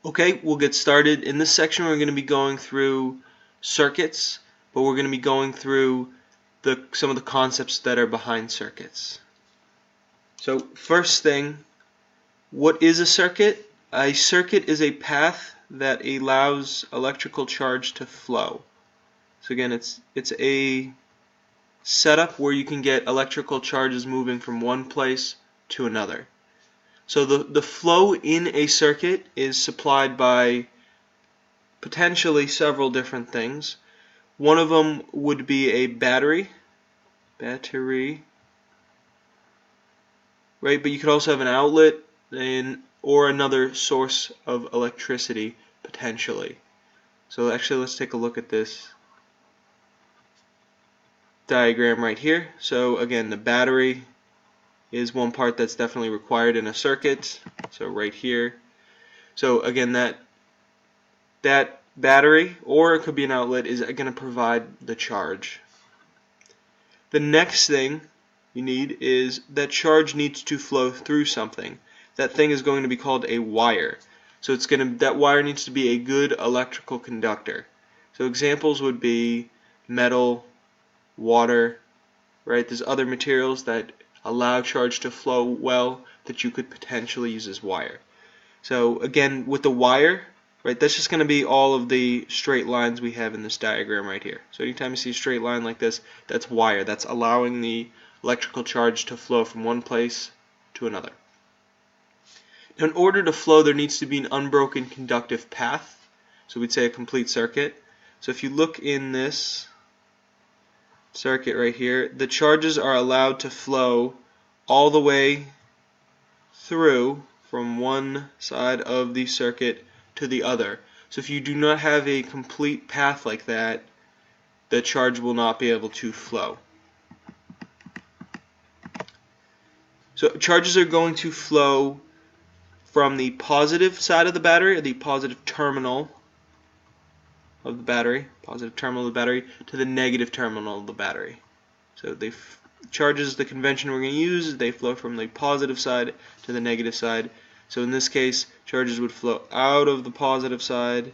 Okay, we'll get started. In this section we're going to be going through circuits, but we're going to be going through some of the concepts that are behind circuits. So first thing, what is a circuit? A circuit is a path that allows electrical charge to flow. So again, it's a setup where you can get electrical charges moving from one place to another. So the flow in a circuit is supplied by potentially several different things. One of them would be a battery, right? But you could also have an outlet or another source of electricity potentially. So actually, let's take a look at this diagram right here. So again, the battery is one part that's definitely required in a circuit. So right here. So again, that battery, or it could be an outlet, is going to provide the charge. The next thing you need is that charge needs to flow through something. That thing is going to be called a wire. So that wire needs to be a good electrical conductor. So examples would be metal, water, right? There's other materials that allow charge to flow well that you could potentially use as wire. So again, with the wire, right, that's just going to be all of the straight lines we have in this diagram right here. So anytime you see a straight line like this, that's wire. That's allowing the electrical charge to flow from one place to another. Now, in order to flow, there needs to be an unbroken conductive path. So we'd say a complete circuit. So if you look in this circuit right here, the charges are allowed to flow all the way through from one side of the circuit to the other. So if you do not have a complete path like that, the charge will not be able to flow. So charges are going to flow from the positive side of the battery, or the positive terminal of the battery, to the negative terminal of the battery. So charges, the convention we're going to use, they flow from the positive side to the negative side. So in this case, charges would flow out of the positive side,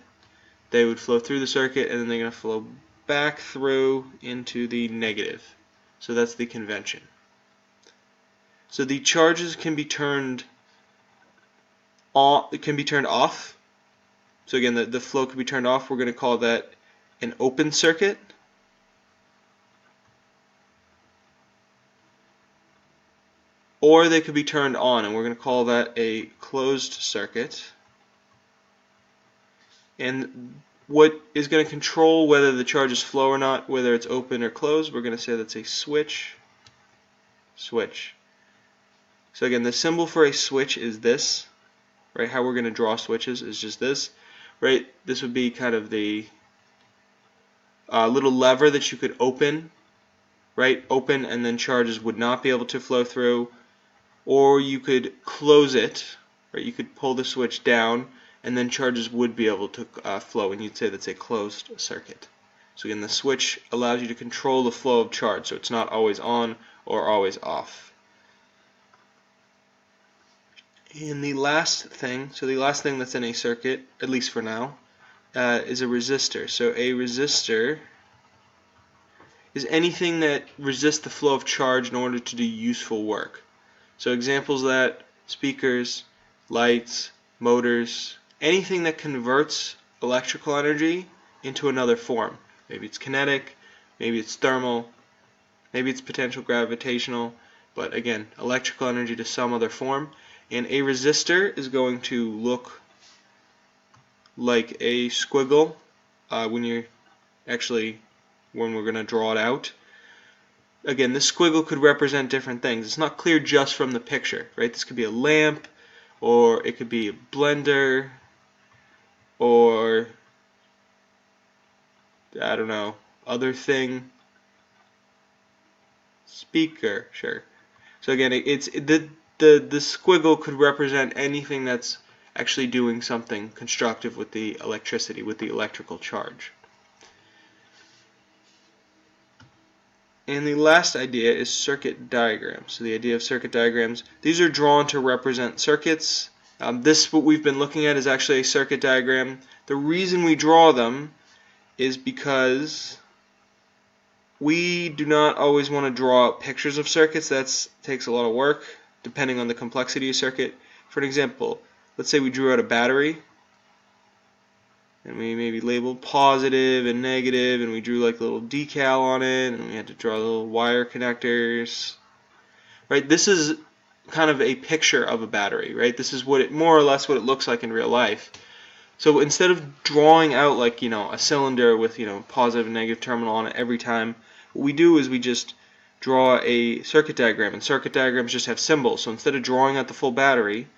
they would flow through the circuit, and then they're going to flow back through into the negative. So that's the convention. So the charges can be turned off. So again, the flow can be turned off. We're going to call that an open circuit. Or they could be turned on, and we're going to call that a closed circuit. And what is going to control whether the charges flow or not, whether it's open or closed, we're going to say that's a switch. So again, the symbol for a switch is this, right? How we're going to draw switches is just this, right? This would be kind of the little lever that you could open, right? Open, and then charges would not be able to flow through. Or you could close it, right? You could pull the switch down, and then charges would be able to flow, and you'd say that's a closed circuit. So again, the switch allows you to control the flow of charge, so it's not always on or always off. And the last thing that's in a circuit, at least for now, is a resistor. So a resistor is anything that resists the flow of charge in order to do useful work. So examples of that: speakers, lights, motors, anything that converts electrical energy into another form. Maybe it's kinetic, maybe it's thermal, maybe it's potential gravitational, but again, electrical energy to some other form. And a resistor is going to look like a squiggle when we're going to draw it out. Again, this squiggle could represent different things. It's not clear just from the picture, right? This could be a lamp, or it could be a blender, or I don't know, other thing. Speaker, sure. So again, the squiggle could represent anything that's actually doing something constructive with the electricity, with the electrical charge. And the last idea is circuit diagrams. So the idea of circuit diagrams, these are drawn to represent circuits. This, what we've been looking at, is actually a circuit diagram. The reason we draw them is because we do not always want to draw pictures of circuits. That takes a lot of work depending on the complexity of circuit. For an example, let's say we drew out a battery and we maybe labeled positive and negative, and we drew like a little decal on it, and we had to draw little wire connectors. Right? This is kind of a picture of a battery, right? This is what it, more or less what it looks like in real life. So instead of drawing out like, a cylinder with, positive and negative terminal on it every time, what we do is we just draw a circuit diagram, and circuit diagrams just have symbols. So instead of drawing out the full battery,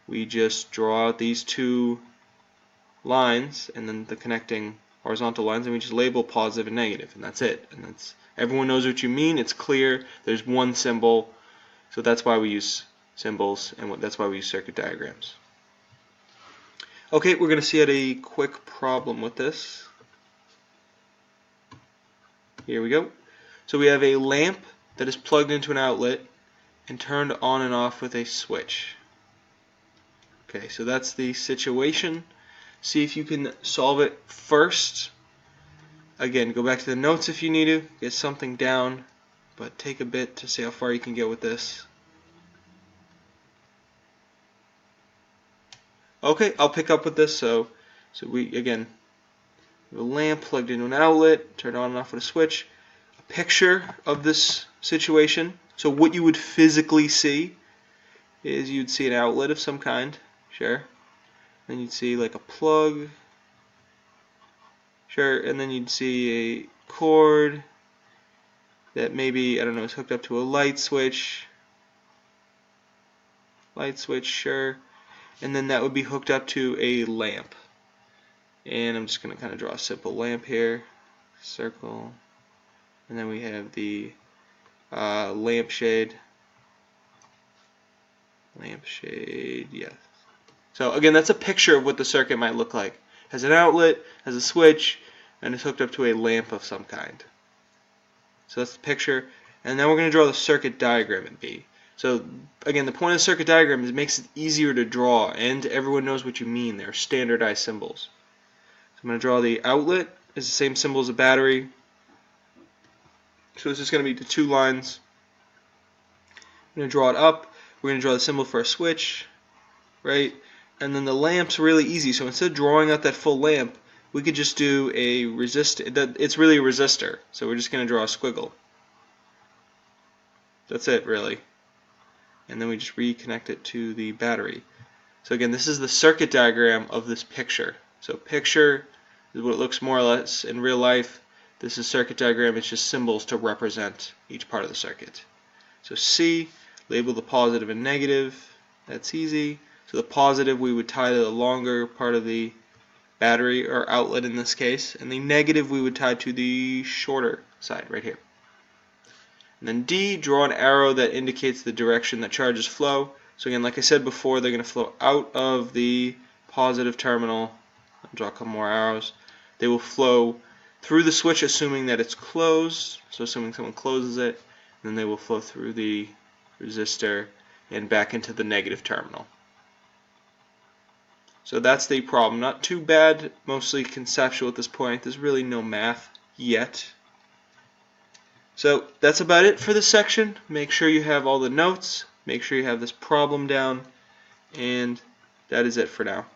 we just draw out these two lines and then the connecting horizontal lines, and we just label positive and negative, and that's it. And that's, everyone knows what you mean. It's clear. There's one symbol, so that's why we use symbols, and that's why we use circuit diagrams. Okay, we're going to see a quick problem with this. Here we go. So we have a lamp that is plugged into an outlet and turned on and off with a switch. Okay, so that's the situation. See if you can solve it first. Again, go back to the notes if you need to, get something down, but take a bit to see how far you can get with this. Okay, I'll pick up with this. So we, again, have a lamp plugged into an outlet, turned on and off with a switch. A picture of this situation. So what you would physically see is you'd see an outlet of some kind, sure. Then you'd see like a plug, sure, and then you'd see a cord that maybe, I don't know, is hooked up to a light switch, sure, and then that would be hooked up to a lamp. And I'm just going to kind of draw a simple lamp here, circle, and then we have the lampshade, yes. So again, that's a picture of what the circuit might look like. It has an outlet, has a switch, and it's hooked up to a lamp of some kind. So that's the picture. And now we're going to draw the circuit diagram in B. So again, the point of the circuit diagram is it makes it easier to draw, and everyone knows what you mean. They're standardized symbols. So I'm going to draw the outlet as the same symbol as a battery. So this is going to be the two lines. I'm going to draw it up. We're going to draw the symbol for a switch, right? And then the lamp's really easy. So instead of drawing out that full lamp, we could just do a resistor. It's really a resistor. So we're just going to draw a squiggle. That's it, really. And then we just reconnect it to the battery. So again, this is the circuit diagram of this picture. So picture is what it looks more or less in real life. This is circuit diagram. It's just symbols to represent each part of the circuit. So C, label the positive and negative. That's easy. So the positive we would tie to the longer part of the battery or outlet in this case, and the negative we would tie to the shorter side right here. And then D, draw an arrow that indicates the direction that charges flow. So again, like I said before, they're going to flow out of the positive terminal. I'll draw a couple more arrows. They will flow through the switch assuming that it's closed, so assuming someone closes it, and then they will flow through the resistor and back into the negative terminal. So that's the problem. Not too bad, mostly conceptual at this point. There's really no math yet. So that's about it for this section. Make sure you have all the notes. Make sure you have this problem down. And that is it for now.